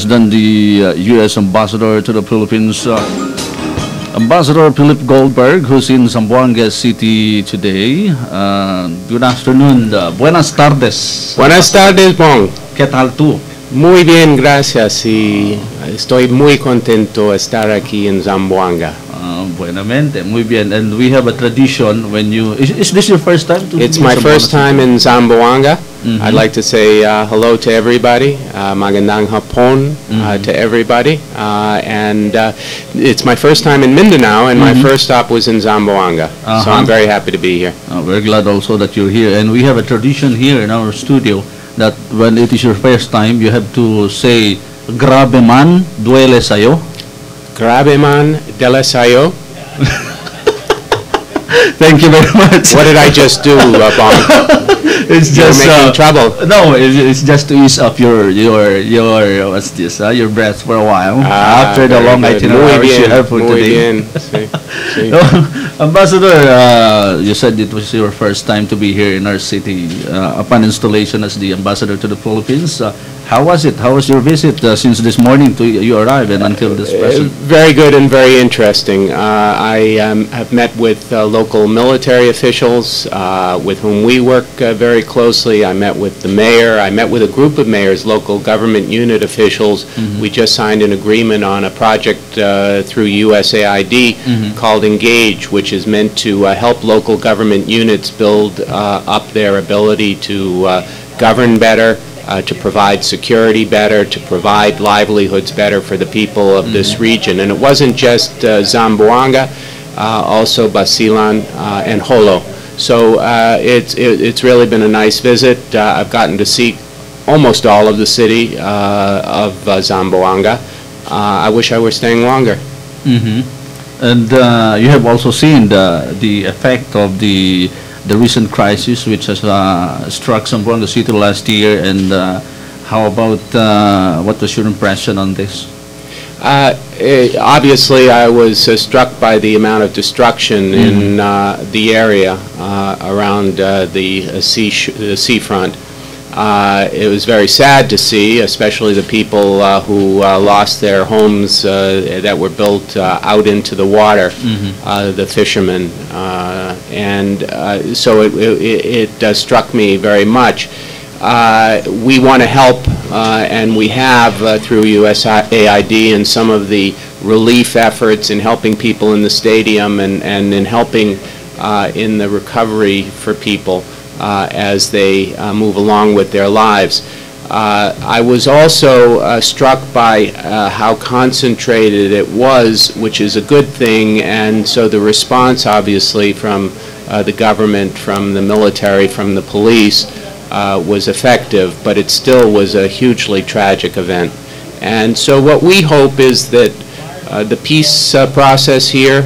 than the U.S. Ambassador to the Philippines, Ambassador Philip Goldberg, who's in Zamboanga City today. Good afternoon. Buenas tardes. Buenas tardes, Bong. ¿Qué tal tú? Muy bien, gracias. Y estoy muy contento de estar aquí en Zamboanga. Buenamente, muy bien. And we have a tradition when you... Is this your first time to It's be in my Zamboanga first time City? in Zamboanga. Mhm. I'd like to say hello to everybody, magandang hapon to everybody. And it's my first time in Mindanao, and my first stop was in Zamboanga. So Uh-huh. I'm very happy to be here. We're glad also that you're here. And we have a tradition here in our studio that when it is your first time, you have to say, Grabe man, duele sa'yo. Grabe man dela sayo. Thank you very much. What did I just do, Bong? It's You're just making trouble. No, it's just to ease up your what's this? Your breath for a while after the Very long good. itinerary you have for Muy today. bien. Sí, sí. No, Ambassador, you said it was your first time to be here in our city upon installation as the ambassador to the Philippines. How was it? How was your visit since this morning to you arrived and until this present? Very good and very interesting. I have met with local military officials with whom we work very closely. I met with the mayor. I met with a group of mayors, local government unit officials. We just signed an agreement on a project through USAID called Engage, which is meant to help local government units build up their ability to govern better, to provide security better, to provide livelihoods better for the people of this region. And it wasn't just Zamboanga, also Basilan and Jolo. So it's really been a nice visit. I've gotten to see almost all of the city of Zamboanga. I wish I were staying longer. And you have also seen the effect of the recent crisis which has struck Zamboanga City last year. And how about what was your impression on this? Obviously, I was struck by the amount of destruction in the area around the seafront. It was very sad to see, especially the people who lost their homes that were built out into the water, the fishermen. And so it struck me very much. We want to help, and we have through USAID and some of the relief efforts in helping people in the stadium and in helping in the recovery for people as they move along with their lives. I was also struck by how concentrated it was, which is a good thing, and so the response obviously from the government, from the military, from the police was effective, but it still was a hugely tragic event. And so what we hope is that the peace process here,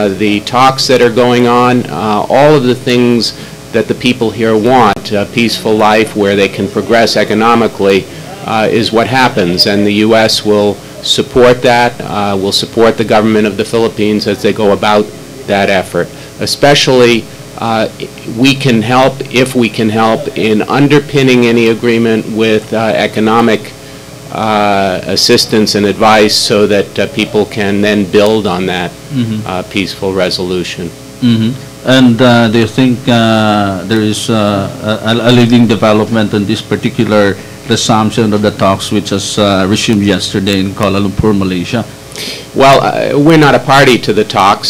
the talks that are going on, all of the things that the people here want, a peaceful life where they can progress economically, is what happens. And the U.S. will support that, will support the government of the Philippines as they go about that effort. Especially, we can help, if we can help, in underpinning any agreement with economic assistance and advice so that people can then build on that peaceful resolution. And do you think there is a leading development in this particular resumption of the talks which has resumed yesterday in Kuala Lumpur, Malaysia? Well, we're not a party to the talks,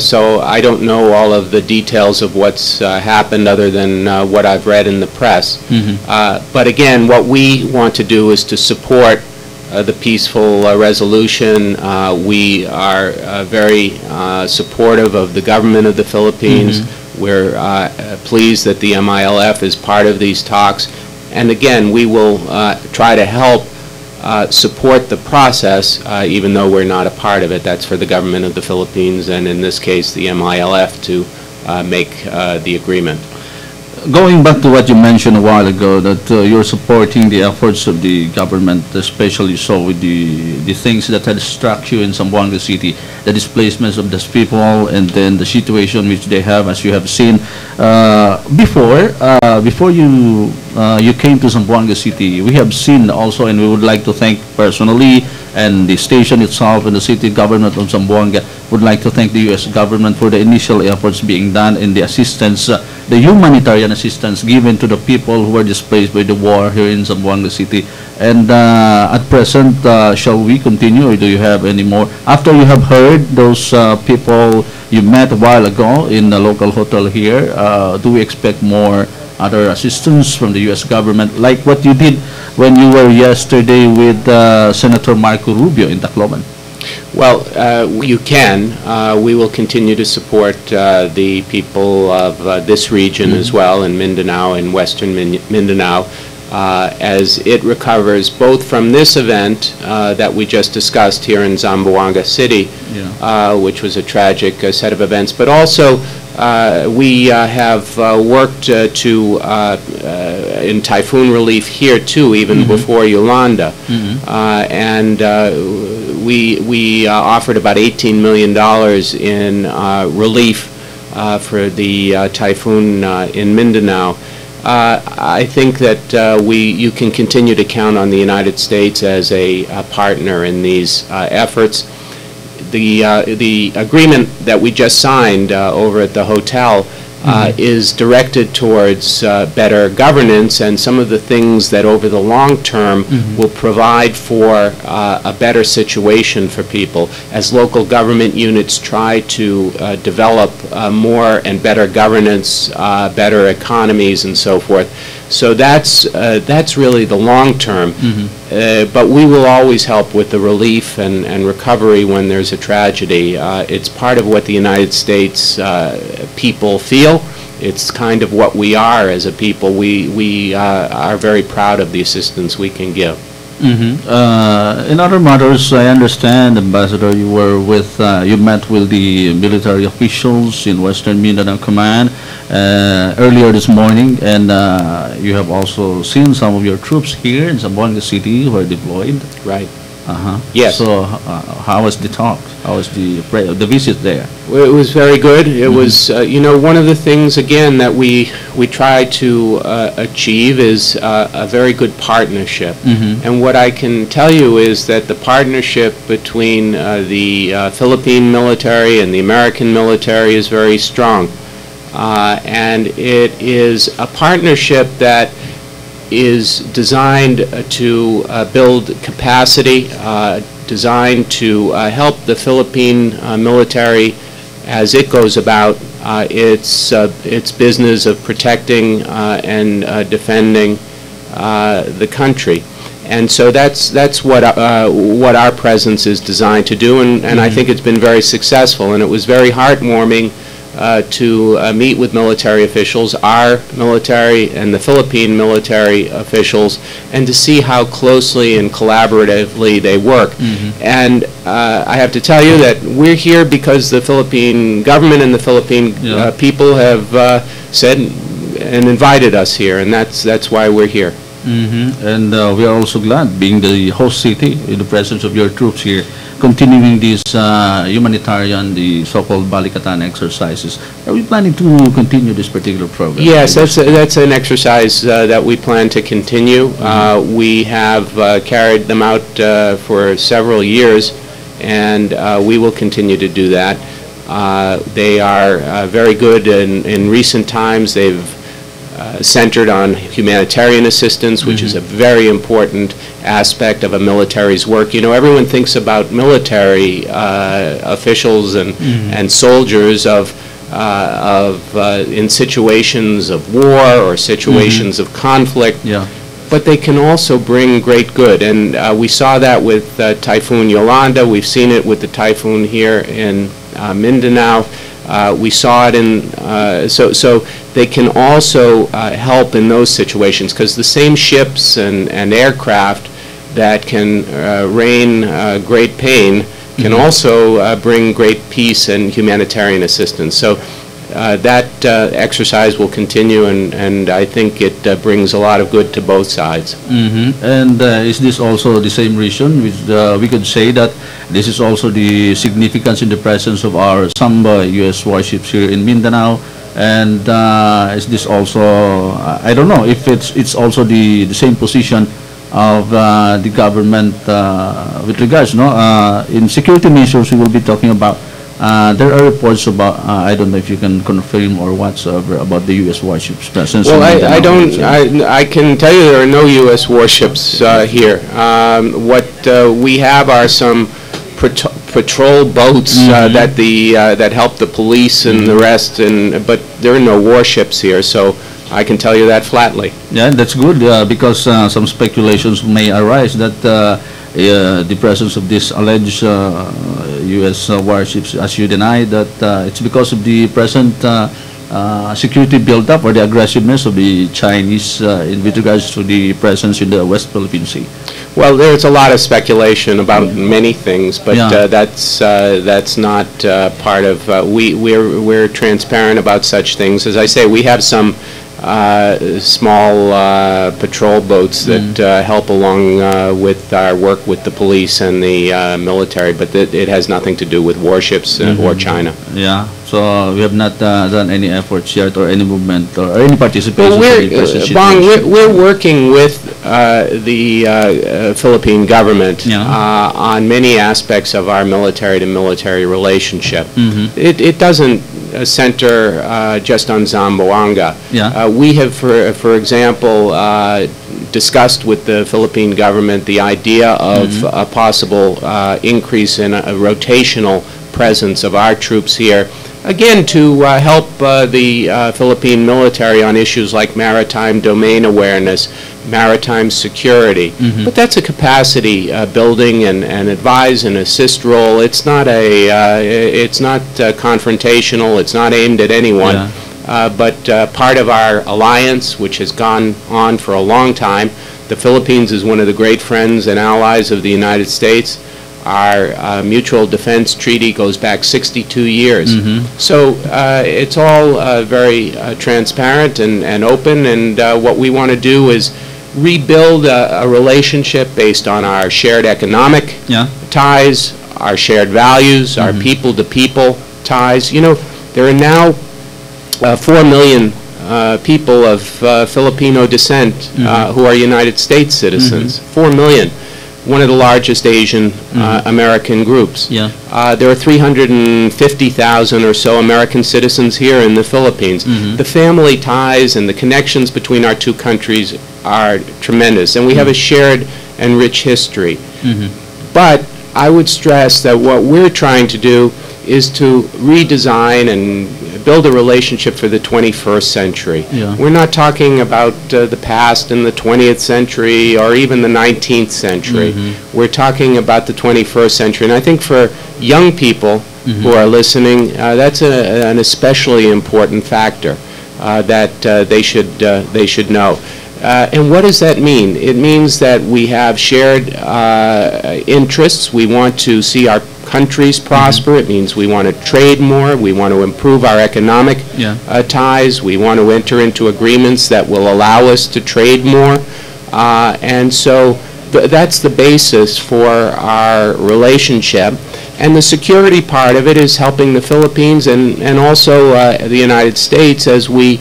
so I don't know all of the details of what's happened other than what I've read in the press. But again, what we want to do is to support the peaceful resolution. We are very supportive of the government of the Philippines. We're pleased that the MILF is part of these talks. And again, we will try to help support the process, even though we're not a part of it. That's for the government of the Philippines, and in this case, the MILF, to make the agreement. Going back to what you mentioned a while ago, that you're supporting the efforts of the government, especially so with the things that had struck you in Zamboanga City, the displacements of those people, and then the situation which they have, as you have seen. before you came to Zamboanga City, we have seen also, and we would like to thank personally, and the station itself and the city government of Zamboanga would like to thank the U.S. government for the initial efforts being done in the assistance, the humanitarian assistance given to the people who were displaced by the war here in Zamboanga City. And at present, shall we continue, or do you have any more? After you have heard those people you met a while ago in the local hotel here, do we expect more other assistance from the U.S. government, like what you did when you were yesterday with Senator Marco Rubio in Tacloban? Well, you can. We will continue to support the people of this region as well, in Mindanao and Western Mindanao, as it recovers both from this event that we just discussed here in Zamboanga City, which was a tragic set of events, but also we have worked in typhoon relief here too, even before Yolanda, and we offered about $18 million in relief for the typhoon in Mindanao. I think that you can continue to count on the United States as a partner in these efforts. The agreement that we just signed over at the hotel is directed towards better governance and some of the things that over the long term will provide for a better situation for people as local government units try to develop more and better governance, better economies and so forth. So that's really the long term. But we will always help with the relief and recovery when there's a tragedy. It's part of what the United States people feel. It's kind of what we are as a people. We are very proud of the assistance we can give. In other matters, I understand, Ambassador, you met with the military officials in Western Mindanao Command earlier this morning, and you have also seen some of your troops here in Zamboanga City who are deployed. Right. Yes. So how was the talk? How was the visit there? Well, it was very good. It was, one of the things, again, that we try to achieve is a very good partnership. And what I can tell you is that the partnership between the Philippine military and the American military is very strong. And it is a partnership that is designed to build capacity, designed to help the Philippine military as it goes about its business of protecting and defending the country. And so that's what our presence is designed to do, and I think it's been very successful, and it was very heartwarming to meet with military officials, our military and the Philippine military officials, and to see how closely and collaboratively they work. And I have to tell you that we're here because the Philippine government and the Philippine people have said and invited us here, and that's why we're here. And we are also glad, being the host city, in the presence of your troops here, continuing these humanitarian, the so-called Balikatan exercises. Are we planning to continue this particular program? Yes, that's an exercise that we plan to continue. We have carried them out for several years, and we will continue to do that. They are very good in recent times. They've centered on humanitarian assistance, which is a very important aspect of a military's work. You know, everyone thinks about military officials and soldiers in situations of war or situations of conflict. But they can also bring great good, and we saw that with Typhoon Yolanda. We've seen it with the typhoon here in Mindanao. We saw it in, so they can also help in those situations, because the same ships and aircraft that can rain great pain can also bring great peace and humanitarian assistance. So that exercise will continue, and I think it brings a lot of good to both sides. And is this also the same reason which we could say that this is also the significance in the presence of our some U.S. warships here in Mindanao? And is this also, I don't know if it's also the same position of the government with regards, in security measures we will be talking about. There are reports about, I don't know if you can confirm or whatsoever about the U.S. warships presence. Well, I can tell you there are no U.S. warships here. What we have are some patrol boats that help the police and the rest, but there are no warships here, so I can tell you that flatly. Yeah, that's good because some speculations may arise that the presence of these alleged U.S. warships, as you deny, that it's because of the present security build-up or the aggressiveness of the Chinese with regards to the presence in the West Philippine Sea. Well, there's a lot of speculation about many things, but that's not part of. We're transparent about such things. As I say, we have some small patrol boats that help along with our work with the police and the military, but it has nothing to do with warships or China. Yeah, so we have not done any efforts yet or any movement or any participation. Well, Bong, we're working with the Philippine government on many aspects of our military-to-military relationship. It doesn't center just on Zamboanga. We have, for example, discussed with the Philippine government the idea of a possible increase in a rotational presence of our troops here, again to help the Philippine military on issues like maritime domain awareness, maritime security. But that's a capacity building and advise and assist role. It's not confrontational. It's not aimed at anyone. But part of our alliance, which has gone on for a long time. The Philippines is one of the great friends and allies of the United States. Our mutual defense treaty goes back 62 years. So it's all very transparent and open, and what we want to do is rebuild a relationship based on our shared economic ties, our shared values, our people-to-people ties. You know, there are now 4 million people of Filipino descent who are United States citizens. 4 million. One of the largest Asian American groups. There are 350,000 or so American citizens here in the Philippines. The family ties and the connections between our two countries are tremendous, and we have a shared and rich history. But I would stress that what we're trying to do is to redesign and build a relationship for the 21st century. We're not talking about the past and the 20th century or even the 19th century. We're talking about the 21st century. And I think for young people who are listening, that's an especially important factor that they should know. And what does that mean? It means that we have shared interests. We want to see our countries prosper. It means we want to trade more. We want to improve our economic ties. We want to enter into agreements that will allow us to trade more. And so that's the basis for our relationship. And the security part of it is helping the Philippines and also the United States as we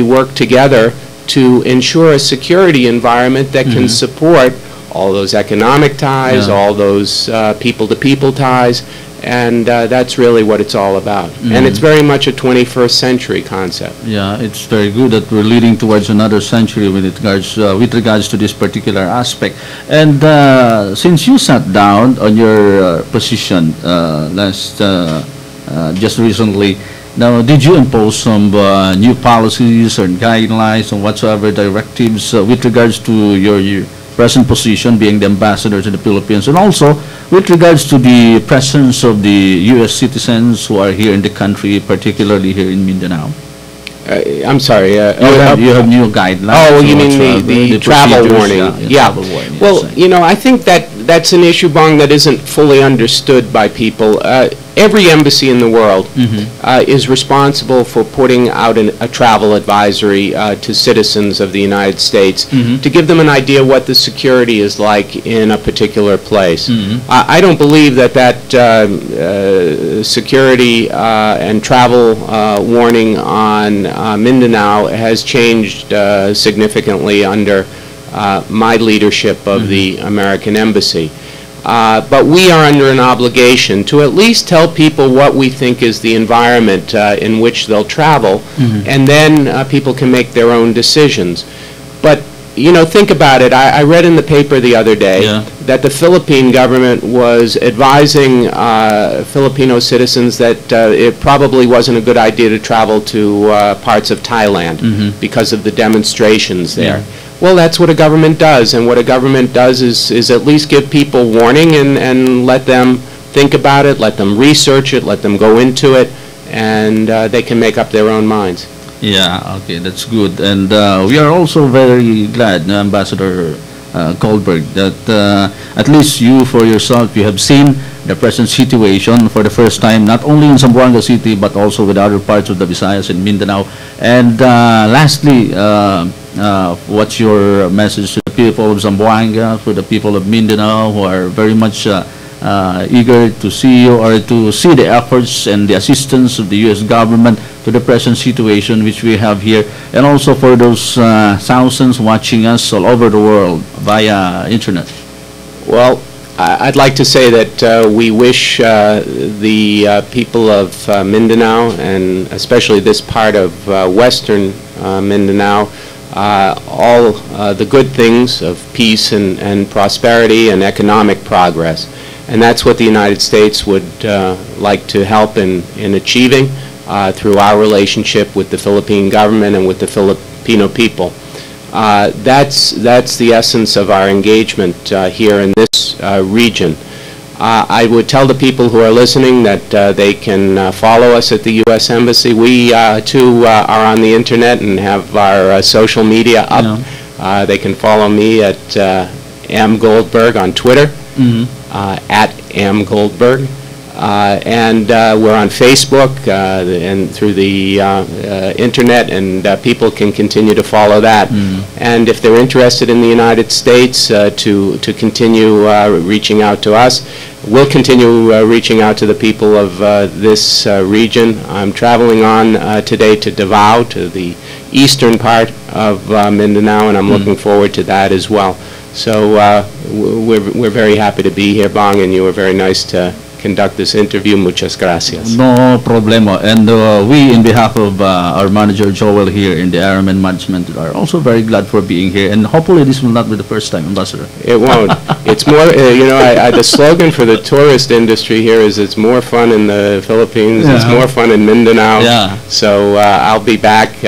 work together to ensure a security environment that can support all those economic ties, all those people-to-people ties, and that's really what it's all about. And it's very much a 21st century concept. Yeah, it's very good that we're leading towards another century with regards to this particular aspect. And since you sat down on your position just recently, now, did you impose some new policies or guidelines or whatsoever directives with regards to your present position being the ambassador to the Philippines, and also with regards to the presence of the U.S. citizens who are here in the country, particularly here in Mindanao? I'm sorry. You have new guidelines. Oh, you mean the travel warning? Travel warning, Well, yes. you know, I think that that's an issue, Bong, that isn't fully understood by people. Every embassy in the world is responsible for putting out a travel advisory to citizens of the United States to give them an idea what the security is like in a particular place. I don't believe that security and travel warning on Mindanao has changed significantly under my leadership of the American Embassy. But we are under an obligation to at least tell people what we think is the environment in which they'll travel, and then people can make their own decisions. But, you know, think about it. I read in the paper the other day that the Philippine government was advising Filipino citizens that it probably wasn't a good idea to travel to parts of Thailand because of the demonstrations there. Well, that's what a government does, and what a government does is at least give people warning and let them think about it, let them research it, let them go into it, and they can make up their own minds. Yeah, okay, that's good. And we are also very glad, Ambassador Goldberg, that at least you for yourself, you have seen the present situation for the first time, not only in Zamboanga City, but also with other parts of the Visayas and Mindanao. And lastly, what's your message to the people of Zamboanga, for the people of Mindanao who are very much eager to see you or to see the efforts and the assistance of the U.S. government to the present situation which we have here, and also for those thousands watching us all over the world via internet? Well, I'd like to say that we wish the people of Mindanao, and especially this part of western Mindanao, all the good things of peace and prosperity and economic progress. And that's what the United States would like to help in achieving through our relationship with the Philippine government and with the Filipino people. That's the essence of our engagement here in this region. I would tell the people who are listening that they can follow us at the U.S. Embassy. We too are on the internet and have our social media up. They can follow me at M. Goldberg on Twitter, at M. Goldberg. And we're on Facebook and through the internet, and people can continue to follow that. And if they're interested in the United States to continue reaching out to us, we'll continue reaching out to the people of this region. I'm traveling on today to Davao, to the eastern part of Mindanao, and I'm looking forward to that as well. So we're very happy to be here, Bong, and you were very nice to conduct this interview. Muchas gracias. No problema. And we, in behalf of our manager Joel here in the RMN Management, are also very glad for being here. And hopefully this will not be the first time, Ambassador. It won't. It's more, you know, the slogan for the tourist industry here is it's more fun in the Philippines, it's more fun in Mindanao. So I'll be back.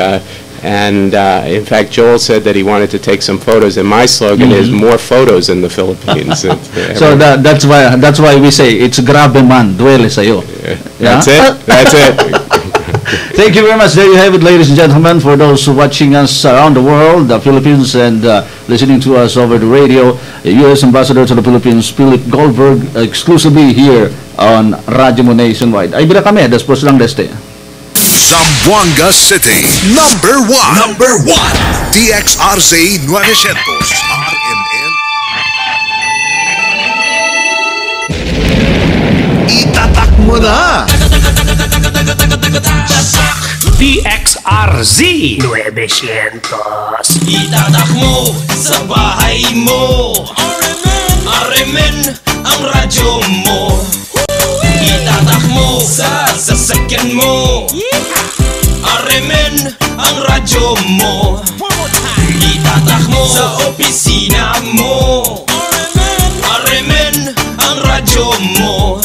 And in fact, Joel said that he wanted to take some photos, and my slogan is more photos in the Philippines. So that's why we say it's grabe man, duele sa'yo. That's it. That's it. Thank you very much. There you have it, ladies and gentlemen, for those watching us around the world, the Philippines, and listening to us over the radio, the U.S. Ambassador to the Philippines, Philip Goldberg, exclusively here on Radyo Mo Nationwide. Ay, bila kami, después lang deste. Zamboanga City, number one. DXRZ 900 RMN. Itatak mo na! DXRZ 900. Itatak mo sa bahay mo. RMN ang radyo mo. Itatak mo sa sasakyan mo. RMN ang radyo mo. Itatak mo sa opisina mo. RMN ang radyo mo.